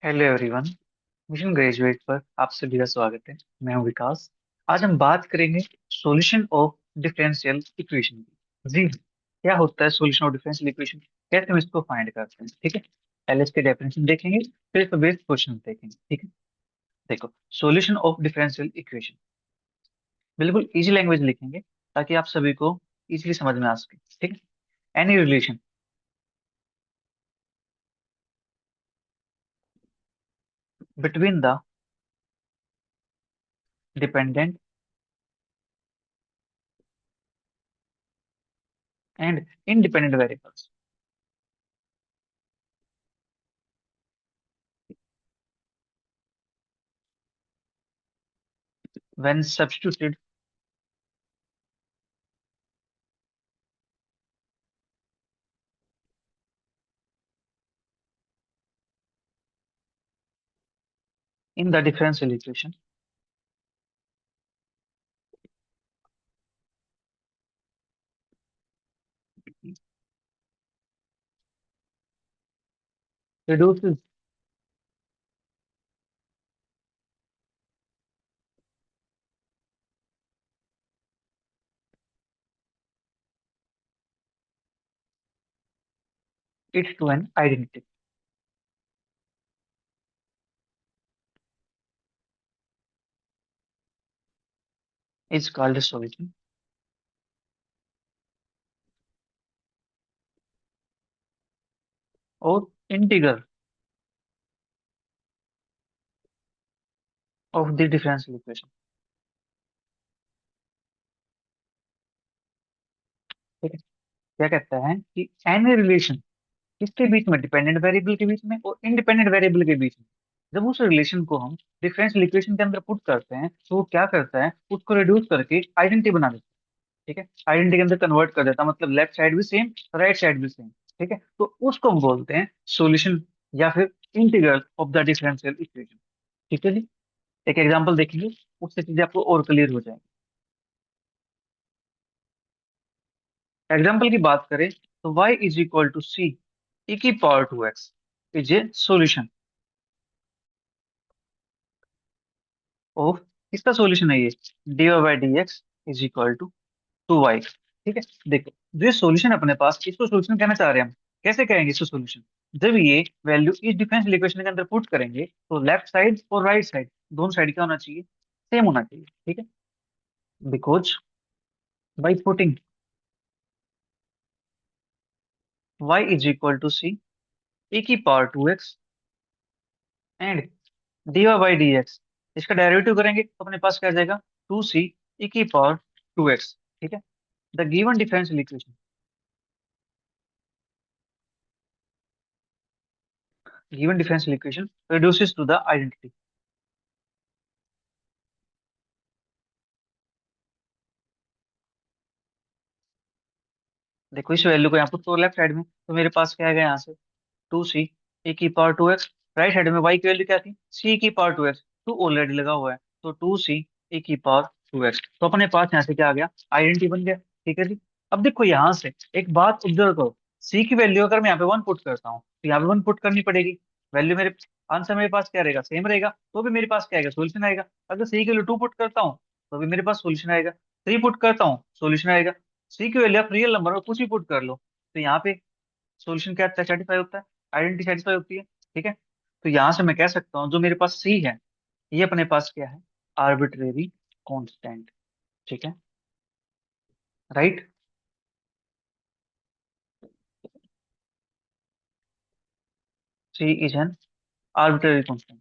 Hello everyone. Mission graduate पर आप सभी का स्वागत है। मैं हूं विकास। आज हम बात करेंगे सॉल्यूशन ऑफ डिफरेंशियल इक्वेशन की। जी हाँ, क्या होता है सॉल्यूशन ऑफ डिफरेंशियल इक्वेशन, कैसे हम इसको फाइंड करते हैं। ठीक है, पहले इसके डेफिनेशन देखेंगे, फिर इसको बेस्ड क्वेश्चन देखेंगे। ठीक है, देखो, सॉल्यूशन ऑफ डिफरेंशियल इक्वेशन बिल्कुल इजी लैंग्वेज लिखेंगे ताकि आप सभी को इजीली समझ में आ सके। ठीक है, any relation between the dependent and independent variables when substituted in the differential equation reduces it to an identity is called a solution, or integral of the differential equation। ठीक है, क्या कहता है कि एनी रिलेशन किसके बीच में, dependent variable के बीच में और इंडिपेंडेंट वेरिएबल के बीच में, जब उस रिलेशन को हम डिफरेंशियल इक्वेशन के अंदर पुट करते हैं तो वो क्या करता है, उसको रिड्यूस करके आइडेंटिटी बना देता है। ठीक है, आइडेंटिटी के अंदर कन्वर्ट कर देता है, मतलब लेफ्ट साइड भी सेम, राइट साइड भी सेम। ठीक है, तो उसको हम बोलते हैं सॉल्यूशन या फिर integral of the differential equation. ठीक है जी, एक एग्जांपल देखेंगे, उससे चीजें आपको और क्लियर हो जाएंगी। एग्जाम्पल की बात करें तो y is equal to c e की power to x is a solution of, किसका सोल्यूशन है ये, d by d x is equal to two y. ठीक है, देखो, जो सोल्यूशन अपने पास, इसको सोल्यूशन कहना चाह रहे हैं हम। कैसे कहेंगे इसको सोल्यूशन, जब ये वैल्यू इस डिफरेंशियल इक्वेशन के अंदर पुट करेंगे तो लेफ्ट साइड और राइट साइड दोनों साइड क्या होना चाहिए, सेम होना चाहिए। ठीक है, because by putting y is equal to c e की power to x and d y by d x, इसका डेरिवेटिव करेंगे तो अपने पास क्या आ जाएगा, टू सी ई की पावर टू एक्स। ठीक है, the given differential equation, given differential equation reduces to the identity. देखो, इस वैल्यू को यहाँ पर तो लेफ्ट साइड में, तो मेरे पास क्या आएगा यहाँ से, टू सी ए की power to x. Right side में वाई की वैल्यू क्या थी, सी की power to x, to already लगा हुआ है तो टू सी ए की पावर टू एक्स, तो अपने पास यहाँ से क्या आ गया, आइडेंटिटी बन गया। ठीक है जी, अब देखो यहाँ से एक बात ऑब्जर्व करो, सी की वैल्यू अगर मैं यहाँ पे वन पुट करता हूँ तो यहाँ पे वन पुट करनी पड़ेगी। वैल्यू मेरे आंसर मेरे पास क्या रहेगा, सेम रहेगा, तो भी मेरे पास क्या आएगा, सोल्यूशन आएगा। अगर सी की वैल्यू टू पुट करता हूँ तो भी मेरे पास सोल्यूशन आएगा, थ्री पुट करता हूँ सोल्यूशन आएगा। सी की वैल्यू आप रियल नंबर में कुछ भी पुट कर लो तो यहाँ पे सॉल्यूशन क्या सेटिस्फाई होता है, आइडेंटिटी सेटिस्फाई होती है। ठीक है, तो यहां से मैं कह सकता हूँ जो मेरे पास सी है, ये अपने पास क्या है, आर्बिट्रेरी कांस्टेंट। ठीक है, right, c is an arbitrary constant,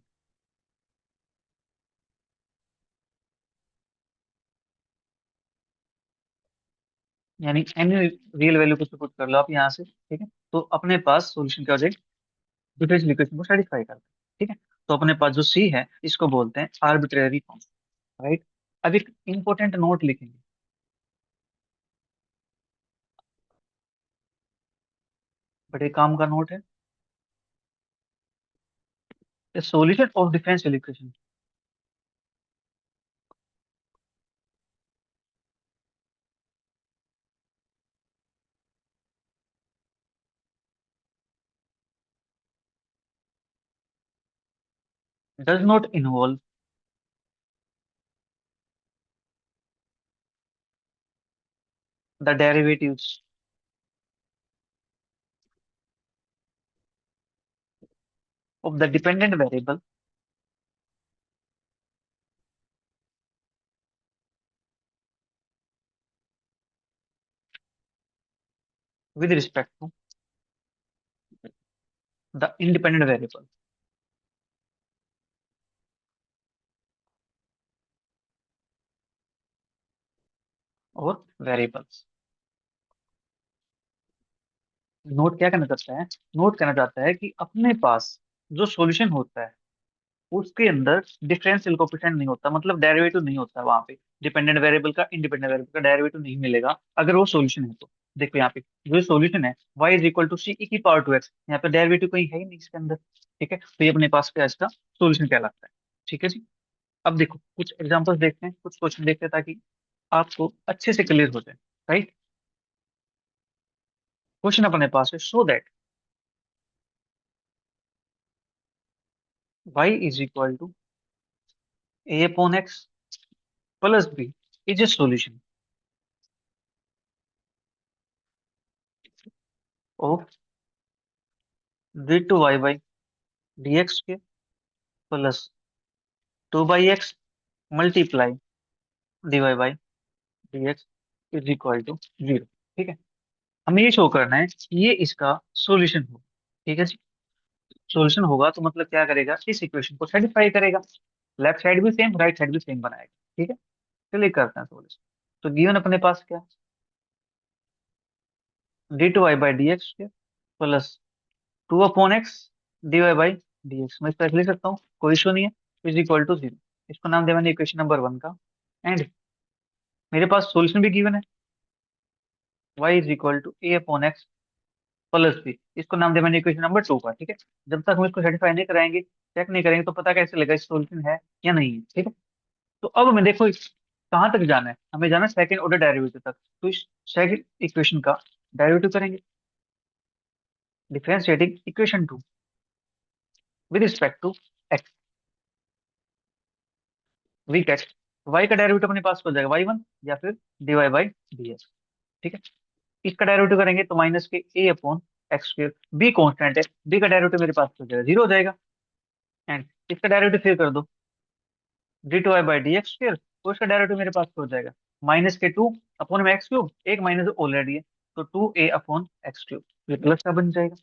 यानी एनी रियल वैल्यू को पुट कर लो आप यहाँ से। ठीक है, तो अपने पास सॉल्यूशन क्या हो जाएगा, डिफरेंशियल इक्वेशन को सेटिस्फाई करता है। ठीक है, तो अपने पास जो सी है इसको बोलते हैं आर्बिट्रेरी कांस्टेंट। राइट, अब एक इंपॉर्टेंट नोट लिखेंगे, बड़े काम का नोट है, solution of differential equation does not involve the derivatives of the dependent variable with respect to the independent variable और वेरिएबल्स। नोट क्या कहना चाहता है? नोट कहना चाहता है कि अपने पास जो सॉल्यूशन होता है उसके अंदर डिफरेंशियल कोएफिशिएंट नहीं होता, मतलब डेरिवेटिव नहीं होता वहां पे। डिपेंडेंट वेरिएबल का इंडिपेंडेंट वेरिएबल का डेरिवेटिव नहीं मिलेगा अगर वो सॉल्यूशन है तो। देखो यहाँ पे जो सॉल्यूशन है y is equal to c e की पावर टू एक्स, यहाँ पे डेरिवेटिव कहीं है ही नहीं इसके अंदर। ठीक है, तो ये अपने पास क्या इसका सॉल्यूशन कहलाता है। ठीक है जी। अब देखो कुछ एग्जांपल्स देखते हैं, कुछ क्वेश्चन देखते हैं ताकि आपको अच्छे से क्लियर हो जाए। राइट। क्वेश्चन अपने पास है, so that y is equal to a upon x plus b is a solution of d two y by d x के plus two by x multiply d y by d x is equal to zero. ठीक है, हमें ये show करना है कि ये इसका सॉल्यूशन हो। ठीक है जी। सॉल्यूशन होगा तो मतलब क्या करेगा, इस इक्वेशन को सेटिस्फाई करेगा। लेफ्ट साइड भी सेम राइट साइड भी सेम बनाएगा। ठीक है, चलिए करते हैं सॉल्यूशन। तो गिवन अपने पास क्या, d two y by d x के plus two upon x d y by d x, मैं इसका लिख सकता हूँ, कोई इशू नहीं है। इज इक्वल टू जीरो, इसको नाम दे मैंने इक्वेशन नंबर वन का। एंड मेरे पास सॉल्यूशन भी गिवन है, y is equal to a upon x plus b, इसको नाम दे मैंने इक्वेशन नंबर टू का। ठीक है, जब तक हम इसको सेटिस्फाई नहीं कराएंगे, चेक नहीं करेंगे, तो पता कैसे लगेगा इस सॉल्यूशन है या नहीं है। ठीक है, तो अब हमें देखो कहाँ तक जाना है, हमें जाना है सेकंड ऑर्डर डेरिवेटिव तक। तो इस सेकंड इक्वेशन का डेरिवेटिव करेंगे, differentiating equation two with respect to x, we get y का डेरिवेटिव अपने पास हो जाएगा y1 या फिर dy बाई डी एक्स। ठीक है, इसका डेरिवेटिव करेंगे तो माइनस के a upon x square, b constant है, b का डेरिवेटिव मेरे पास हो जाएगा जीरो हो जाएगा। एंड इसका डेरिवेटिव फिर कर दो, d two y by d x square, तो इसका डेरिवेटिव मेरे पास हो जाएगा माइनस के टू अपॉन में एक्स क्यूब, एक माइनस ऑलरेडी है, तो two a upon x cube, ये प्लस का बन जाएगा।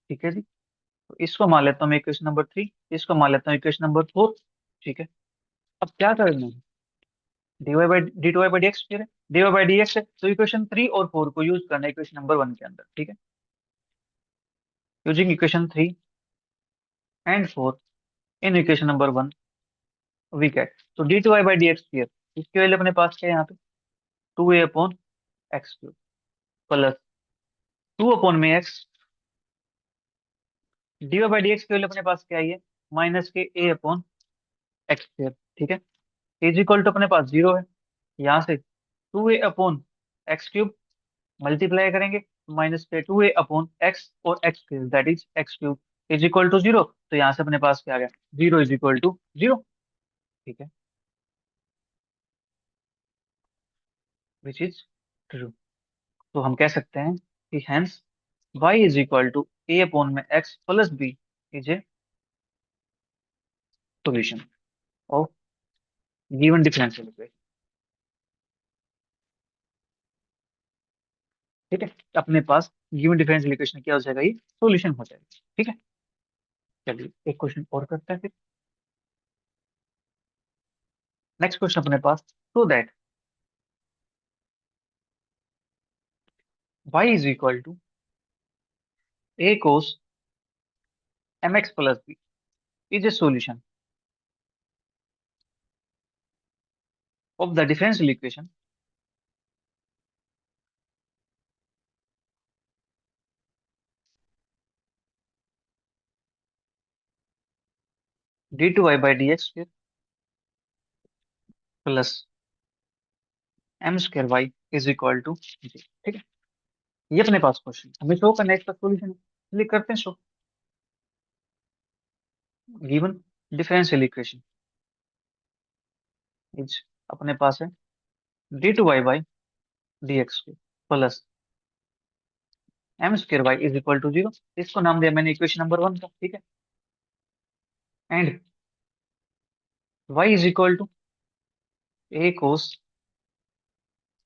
ठीक है जी, तो इसको मान लेता हूँ मैं इक्वेशन नंबर थ्री, इसको मान लेता हूँ इक्वेशन नंबर फोर। ठीक है, अब क्या करना है, d y by d two y by d x है, d y by d x है, तो इक्वेशन थ्री और फोर को यूज करना है इक्वेशन नंबर वन के अंदर। ठीक है, using equation three and four in equation number one we get, तो d two y by d x square, इसके वैल्यू अपने पास क्या है यहाँ पे, two a upon x cube plus two upon में x, d y by d x की वैल्यू अपने पास क्या है, माइनस के ए अपॉन एक्स स्क्वायर। ठीक है, इज इक्वल टू अपने पास जीरो है, यहाँ से two a upon x cube multiply करेंगे, माइनस के टू ए अपॉन एक्स और x cube that is x cube is equal to zero, तो यहाँ से अपने पास क्या आ गया, zero is equal to zero. ठीक है, विच इज ट्रू। तो हम कह सकते हैं कि hence y is equal to a upon में x plus b is a solution of given differential equation. ठीक है, अपने पास गिवन डिफरेंशियल इक्वेशन क्या हो जाएगा, ये सॉल्यूशन हो जाएगा। ठीक है, चलिए एक क्वेश्चन और करते हैं फिर। नेक्स्ट क्वेश्चन अपने पास, so that y is equal to a cos mx plus b is a solution of the differential equation d two y by d x plus m square y is equal to g. ठीक है, ये अपने पास question हमें show करना है, इसका solution click करते हैं show given. Differential equation is अपने पास है d2y/dx plus m² y is equal to 0। इसको नाम दिया मैंने इक्वेशन नंबर 1 का, ठीक है। And y is equal to a cos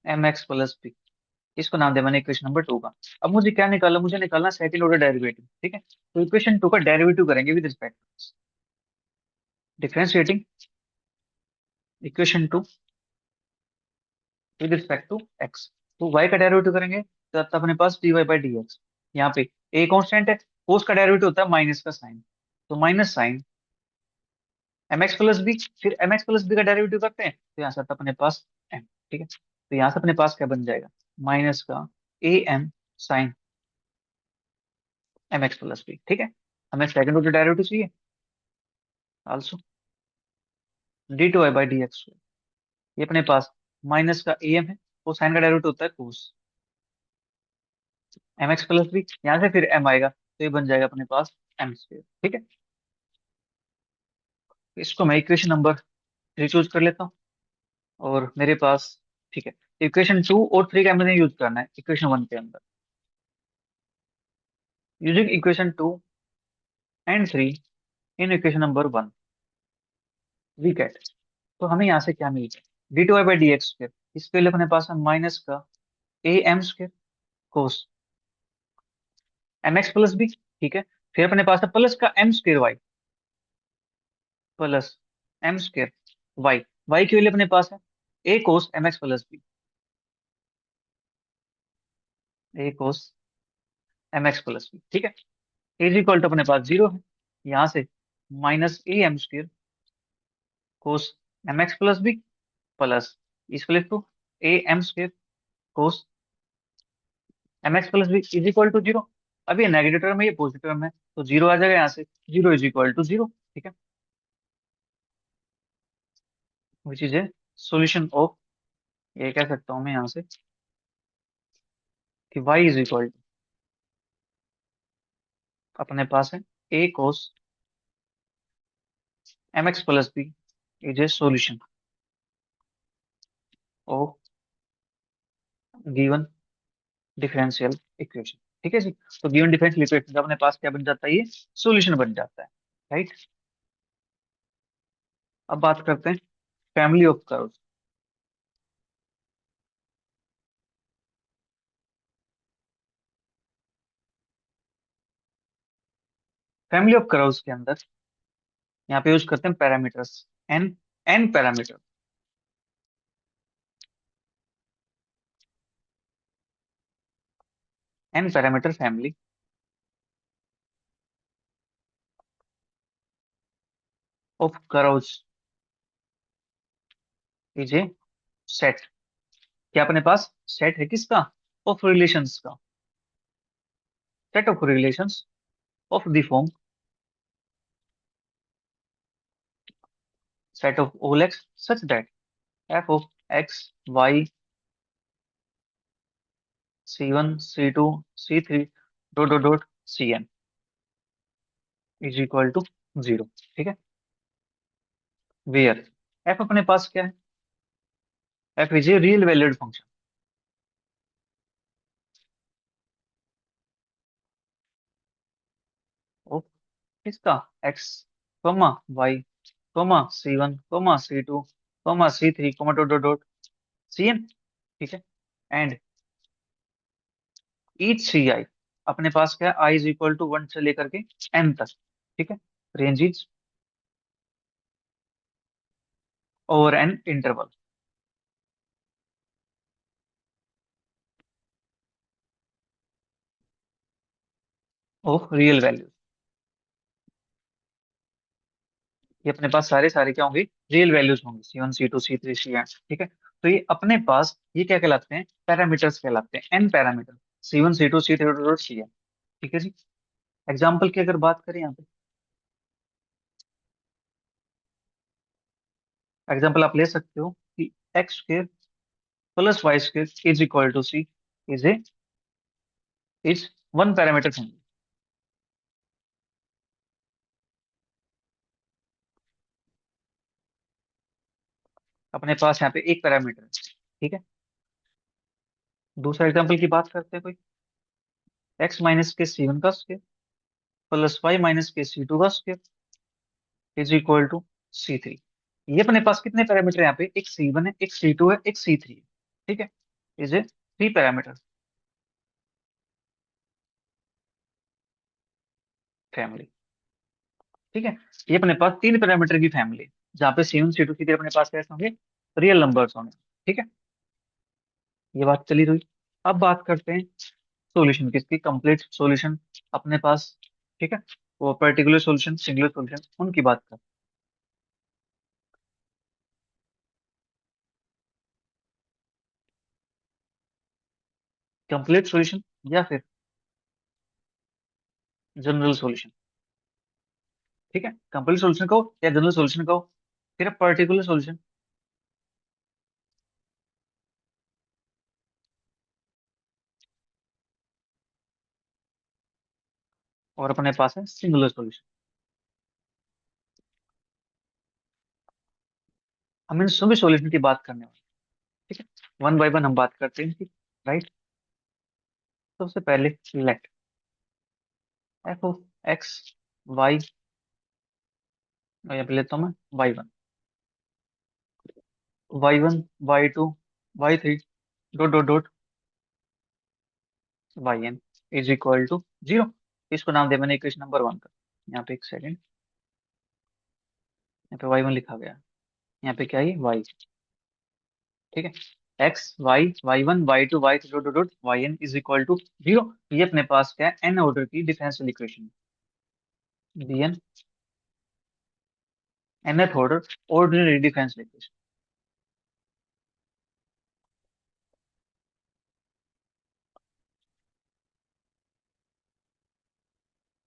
mx plus b, इसको नाम दिया मैंने इक्वेशन नंबर 2 का। अब मुझे क्या निकालना, मुझे निकालना सेकंड ऑर्डर डेरिवेटिव, ठीक है। तो इक्वेशन 2 का डेरिवेटिव करेंगे with respect differentiating equation 2 with respect to x। तो y का डेरिवेटिव करेंगे तो तब अपने पास dy/dx। यहाँ पे a कांस्टेंट है, कोस का डेरिवेटिव होता है माइनस का साइन, तो minus sine mx plus b। फिर mx प्लस b का डेरिवेटिव करते हैं तो यहाँ से आता है अपने पास m, ठीक है। तो यहाँ से अपने पास क्या बन जाएगा, माइनस का am sine mx plus b, ठीक है। हमें सेकंड ऑर्डर डेरिवेटिव चाहिए आल्सो d2y/dx। ये अपने पास माइनस का am है, वो साइन का डेरिवेटिव होता है कोस mx प्लस b, यहाँ से फिर m आएगा तो ये बन जाएगा अपने पास m², ठीक है। तो इसको मैं इक्वेशन नंबर 3 चूज कर लेता हूँ और मेरे पास, ठीक है, इक्वेशन 2 और 3 का मैंने यूज करना है इक्वेशन 1 के अंदर। Using equation 2 and 3 in equation number 1 we get, तो हमें यहाँ से क्या मिलता है, d2y/dx²। इसके लिए अपने पास है माइनस का am² cos mx plus b, ठीक है। फिर अपने पास है प्लस का m²y प्लस m²y। y के लिए अपने पास है a cos mx plus b, a cos mx plus b, ठीक है। इज इक्वल टू अपने पास 0 है, यहाँ से minus am² cos mx plus b plus इसको लिख two am² cos mx plus b is equal to 0। अब ये नेगेटिव टर्म है, ये पॉजिटिव टर्म है, तो 0 आ जाएगा यहाँ से, 0 इज इक्वल टू 0, ठीक है। Which is a solution of, ये कह सकता हूँ मैं यहाँ से कि y इज इक्वल टू अपने पास है a cos mx plus b is a solution of given differential equation, ठीक है जी। तो गिवन डिफरेंशियल इक्वेशन का अपने पास क्या बन जाता है, ये सोल्यूशन बन जाता है, राइट। अब बात करते हैं family of curves. Family of curves के अंदर यहाँ पे यूज करते हैं parameters, n n parameter, n parameter family of curves is a set. क्या अपने पास सेट है किसका, ऑफ रिलेशंस का, set of relations of the form set of all x such that f of x y c1 c2 c3 dot dot dot cn is equal to 0, ठीक है। Where f अपने पास क्या है, f is a real valued function of किसका, x comma y comma c1 comma c2 comma c3 comma dot dot dot cn, ठीक है। And each सी आई अपने पास क्या है, आई इज इक्वल टू 1 से लेकर के n तक, ठीक है। Range is over an interval of real value. ये अपने पास सारे सारे क्या होंगे, रियल वैल्यूज होंगे, c1 c2 c3 cn, ठीक है। तो ये अपने पास ये क्या कहलाते हैं, पैरामीटर्स कहलाते हैं, N parameter, c1 c2 c3 dot cn, ठीक है जी। एग्जाम्पल की अगर बात करें यहाँ पे, एग्जाम्पल आप ले सकते हो कि x² plus y² is equal to c is a is one parameter family. अपने पास यहाँ पे एक पैरामीटर है, ठीक है। दूसरा एग्जांपल की बात करते हैं कोई। एक्स माइनस के सी वन का स्क्वायर प्लस वाई माइनस के सी टू का square is equal to c three. ये अपने पास कितने पैरामीटर यहाँ पे, एक सी वन है, एक सी टू है, एक सी थ्री है, ठीक है। Is a three parameter family, ठीक है। ये अपने पास तीन पैरामीटर की फैमिली है, जहाँ पे c one c two c three अपने पास कैसे होंगे, रियल नंबर्स होंगे, ठीक है। ये बात चली रही। अब बात करते हैं सॉल्यूशन किसकी, कंप्लीट सॉल्यूशन अपने पास, ठीक है। वो पर्टिकुलर सॉल्यूशन, सिंगुलर सॉल्यूशन, उनकी बात कर। कंप्लीट सॉल्यूशन या फिर जनरल सॉल्यूशन, ठीक है। कंप्लीट सॉल्यूशन कहो या जनरल सॉल्यूशन कहो, फिर पर्टिकुलर सॉल्यूशन, और अपने पास है सिंगुलर सॉल्यूशन। हम इन सभी सॉल्यूशन की बात करने वाले हैं, ठीक है। वन बाय वन हम बात करते हैं इनकी, राइट। सबसे पहले let f of x y, यहाँ पे लेता हूँ मैं y one, y one, y two, y three, dot dot dot, y n is equal to zero. इसको नाम दे मैंने इक्वेशन नंबर वन का। यहाँ पे एक सेकेंड, यहाँ पे वाई वन लिखा गया, यहाँ पे क्या है, वाई, ठीक है। X y, y one, y two, y three, dot dot dot, y n is equal to zero. ये अपने पास क्या है, एन ऑर्डर की differential equation, d n, nth order ordinary differential equation,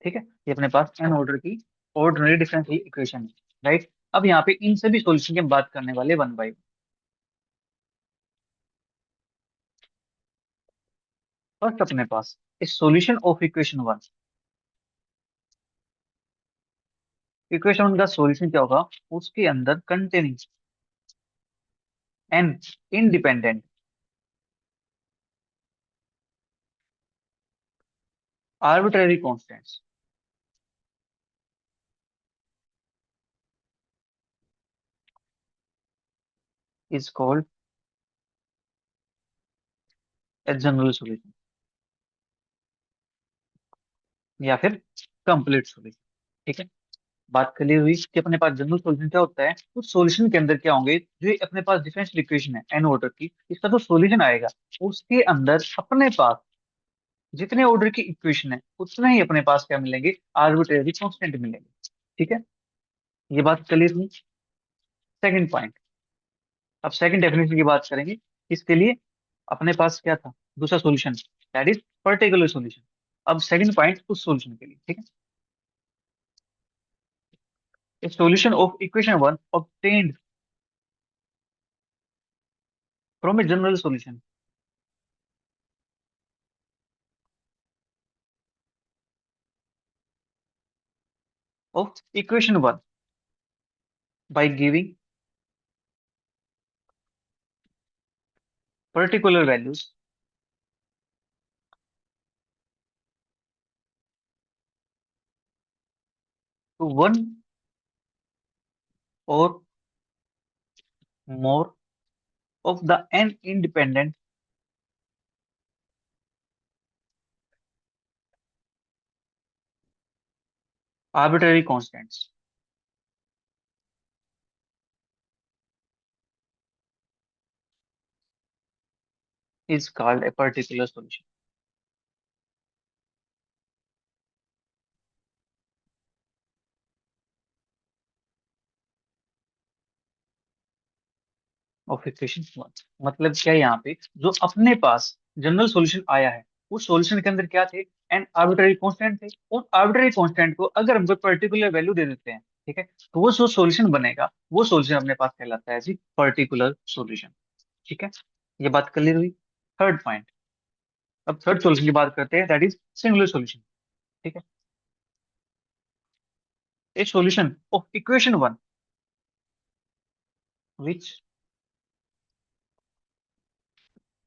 ठीक है। ये अपने पास एन ऑर्डर की ऑर्डिनरी डिफरेंशियल इक्वेशन है, राइट। अब यहाँ पे इन सभी सॉल्यूशन की हम बात करने वाले वन बाई वन। फर्स्ट अपने पास इस solution of equation one, equation one का सॉल्यूशन क्या होगा, उसके अंदर containing an independent arbitrary constants is called a general solution या फिर कंप्लीट सॉल्यूशन, ठीक है। बात क्लियर हुई कि अपने पास जनरल सॉल्यूशन क्या होता है, उस सॉल्यूशन के अंदर क्या होंगे, जो अपने पास डिफरेंशियल इक्वेशन है एन ऑर्डर की, इसका जो सॉल्यूशन आएगा, उसके अंदर अपने पास जितने ऑर्डर की इक्वेशन है उतने ही अपने पास क्या मिलेंगे, आर्बिट्रेरी कांस्टेंट मिलेंगे, ठीक है। ये बात क्लियर हुई। सेकंड पॉइंट, अब सेकंड डेफिनेशन की बात करेंगे, इसके लिए अपने पास क्या था, दूसरा solution, that is particular solution. अब सेकंड पॉइंट उस सॉल्यूशन के लिए, ठीक है। A solution of equation 1 obtained from a general solution of equation 1 by giving particular values to one or more of the n independent arbitrary constants is called a particular solution of equation 1। मतलब क्या है, यहाँ पे जो अपने पास general solution आया है, उस सॉल्यूशन के अंदर क्या थे, एन आर्बिट्ररी कांस्टेंट थे। और आर्बिट्ररी कांस्टेंट को अगर हम कोई पर्टिकुलर वैल्यू दे देते हैं, ठीक है, तो वो जो सॉल्यूशन बनेगा, वो सॉल्यूशन अपने पास कहलाता है जी पर्टिकुलर सॉल्यूशन, ठीक है। ये बात क्लियर हुई। थर्ड पॉइंट, अब थर्ड सॉल्यूशन की बात करते हैं, दैट इज सिंगुलर सॉल्यूशन, ठीक है। ए solution of equation one which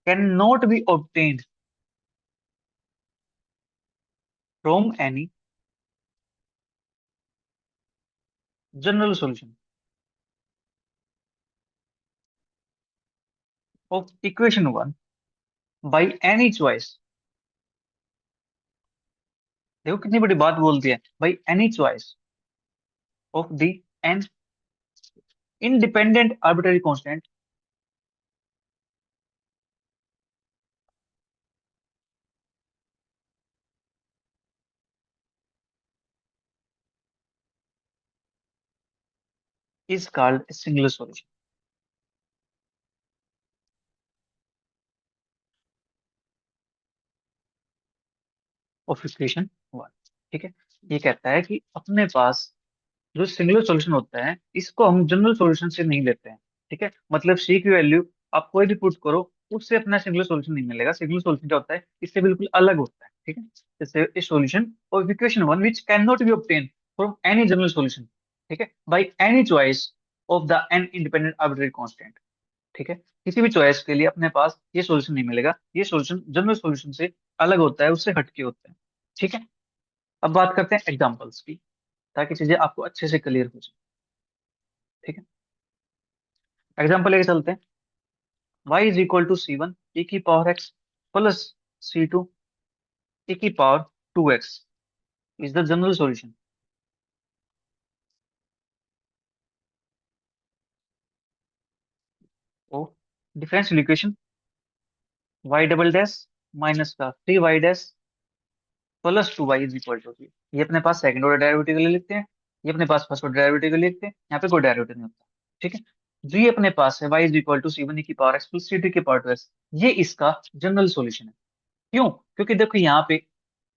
can not B obtained from any general solution of equation one by any choice. देखो कितनी बड़ी बात बोल दी है, by any choice of the an independent arbitrary constant is called singular solution of equation one. ठीक है, ये कहता है कि अपने पास जो सिंगुलर सॉल्यूशन होता है इसको हम जनरल सॉल्यूशन से नहीं लेते हैं। ठीक है, मतलब सी की वैल्यू आप कोई भी पुट करो, उससे अपना सिंगुलर सॉल्यूशन नहीं मिलेगा। सिंगुलर सॉल्यूशन क्या होता है, इससे बिल्कुल अलग होता है। ठीक है, जैसे ए solution of equation one which can not be obtain from any general solution, ठीक है, by any choice of the an independent arbitrary constant. ठीक है, किसी भी चॉइस के लिए अपने पास ये सॉल्यूशन नहीं मिलेगा, ये सॉल्यूशन जनरल सॉल्यूशन से अलग होता है, उससे हटके होता है। ठीक है, अब बात करते हैं एग्जांपल्स की, ताकि चीजें आपको अच्छे से क्लियर हो जाए। ठीक है, एग्जाम्पल लेके चलते हैं। y is equal to c one a की power x plus c two a की power to x is the general solution. ओ differential equation y double dash minus का three y dash plus two y is equal to three. ये अपने पास second order derivative के लिए लिखते हैं, ये अपने पास फर्स्ट ऑर्डर डेरिवेटिव के लिए लिखते हैं, यहाँ पे कोई डेरिवेटिव नहीं होता। ठीक है, जो ये अपने पास है y is equal to c one की power x plus c two की पावर टू एक्स, ये इसका जनरल सॉल्यूशन है। क्यों? क्योंकि देखो यहाँ पे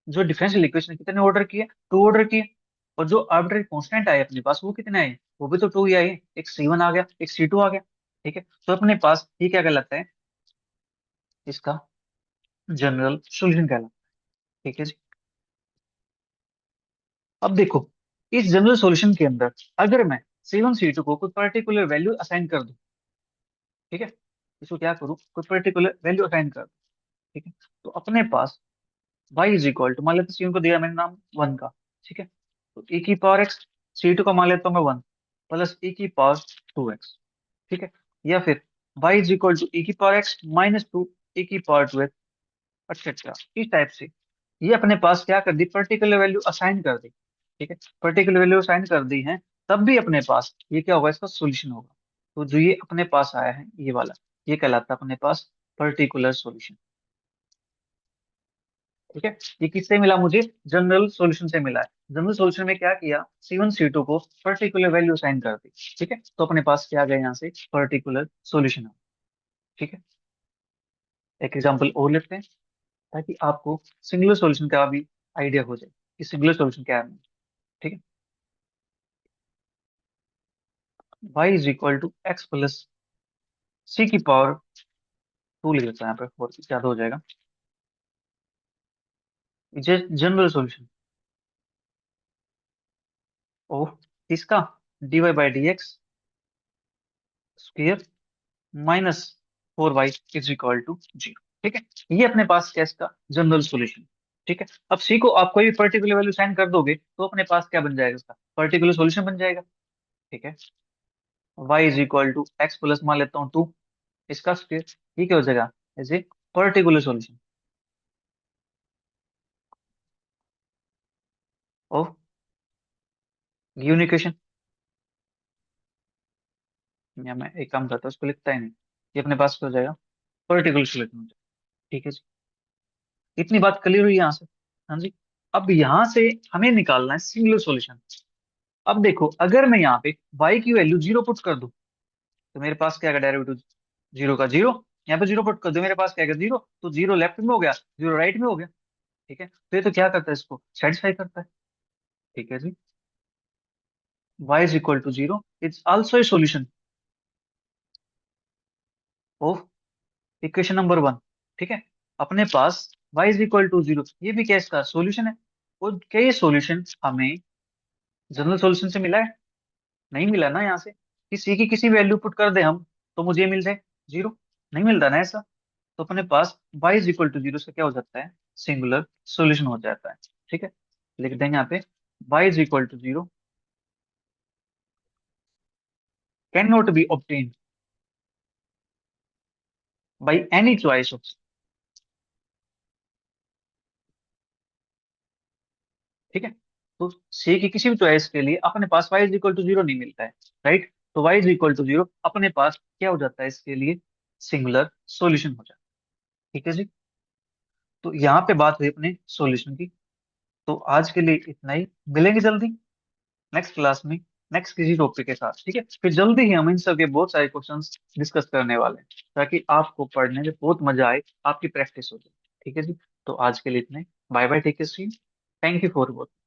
जो डिफरेंशियल इक्वेशन कितने ऑर्डर की है, टू ऑर्डर की है। और जो आर्बिट्ररी कांस्टेंट आए अपने पास वो कितने आए, वो भी तो टू ही आए, एक सी वन आ गया एक सी टू आ गया। ठीक है, तो अपने पास ये क्या कहलाता है, इसका जनरल सॉल्यूशन कहलाता है। ठीक है जी, अब देखो इस जनरल सॉल्यूशन के अंदर अगर मैं सी वन सी टू को कोई पर्टिकुलर वैल्यू असाइन कर दूं, ठीक है, इसको क्या करूं, कोई पर्टिकुलर वैल्यू असाइन कर दूं। ठीक है, तो अपने पास y इज इक्वल टू, मान लेते सी वन को दिया मैंने नाम वन का। ठीक है, तो e की पावर एक्स, सी टू का मान लेता हूँ मैं वन प्लस e की पावर टू एक्स। ठीक है, या फिर y is equal to e की power x minus two e की पावर टू एक्स, एक्सेट्रा इस टाइप से। ये अपने पास क्या कर दी, पर्टिकुलर वैल्यू असाइन कर दी। ठीक है, पर्टिकुलर वैल्यू असाइन कर दी है, तब भी अपने पास ये क्या होगा, इसका सोल्यूशन होगा। तो जो ये अपने पास आया है ये वाला, ये कहलाता है अपने पास पर्टिकुलर सॉल्यूशन। ठीक है, ये किससे मिला मुझे, जनरल सॉल्यूशन से मिला है। जनरल सॉल्यूशन में क्या किया, सी वन सी टू को पर्टिकुलर वैल्यू असाइन कर दी। ठीक है, तो अपने पास क्या आ गया यहाँ से, पर्टिकुलर सॉल्यूशन। ठीक है, एक एग्जांपल और लेते हैं ताकि आपको सिंगुलर सॉल्यूशन का भी आइडिया हो जाए कि सिंगुलर सॉल्यूशन क्या है। ठीक है, y is equal to x plus c की पावर टू लिख देता है यहाँ पे, और ज्यादा हो जाएगा। जनरल सॉल्यूशन ऑफ इसका d y by d x स्क्र minus four y is equal to zero. ठीक है, ये अपने पास क्या है, इसका जनरल सॉल्यूशन। ठीक है, अब सी को आप कोई भी पर्टिकुलर वैल्यू साइन कर दोगे तो अपने पास क्या बन जाएगा, इसका पर्टिकुलर सॉल्यूशन बन जाएगा। ठीक है, y is equal to x plus मान लेता हूँ टू, इसका स्क्वायर, ये क्या हो जाएगा, as a particular solution of given equation. या मैं एक काम करता हूँ, उसको लिखता ही नहीं, ये अपने पास क्या हो जाएगा, पर्टिकुलर सॉल्यूशन हो जाएगा। ठीक है जी, इतनी बात क्लियर हुई यहाँ से। हाँ जी, अब यहाँ से हमें निकालना है सिंगुलर सॉल्यूशन। अब देखो अगर मैं यहाँ पे y की वैल्यू जीरो पुट कर दूं तो मेरे पास क्या आएगा, डेरिवेटिव जीरो का जीरो। यहाँ पे जीरो पुट कर दो, मेरे पास क्या आएगा, जीरो। तो जीरो लेफ्ट में हो गया, जीरो राइट में हो गया। ठीक है, तो ये तो क्या करता है, इसको सेटिस्फाई करता है। ठीक है जी, y is equal to zero is also a solution of equation number one. ठीक है, अपने पास y is equal to zero, ये भी क्या इसका सोल्यूशन है। और क्या ये सोल्यूशन हमें जनरल सोल्यूशन से मिला है, नहीं मिला ना। यहाँ से किसी की किसी वैल्यू पुट कर दे हम तो मुझे मिल जाए जीरो, नहीं मिलता ना ऐसा। तो अपने पास y is equal to zero से क्या हो जाता है, सिंगुलर सॉल्यूशन हो जाता है। ठीक है, लिख देंगे यहाँ पे y is equal to zero can not be obtain by any choice of, ठीक है। तो सी की किसी भी चॉइस के लिए अपने पास y is equal to zero नहीं मिलता है, राइट। तो y is equal to zero अपने पास क्या हो जाता है इसके लिए, सिंगुलर सॉल्यूशन हो जाता है। ठीक है जी। तो यहाँ पे बात हुई अपने सॉल्यूशन की। तो आज के लिए इतना ही, मिलेंगे जल्दी नेक्स्ट क्लास में नेक्स्ट किसी टॉपिक के साथ। ठीक है, फिर जल्दी ही हम इन सब के बहुत सारे क्वेश्चंस डिस्कस करने वाले हैं, ताकि आपको पढ़ने में बहुत मजा आए, आपकी प्रैक्टिस हो जाए। ठीक है जी। तो आज के लिए इतने, bye bye, take care, see, thank you for watching.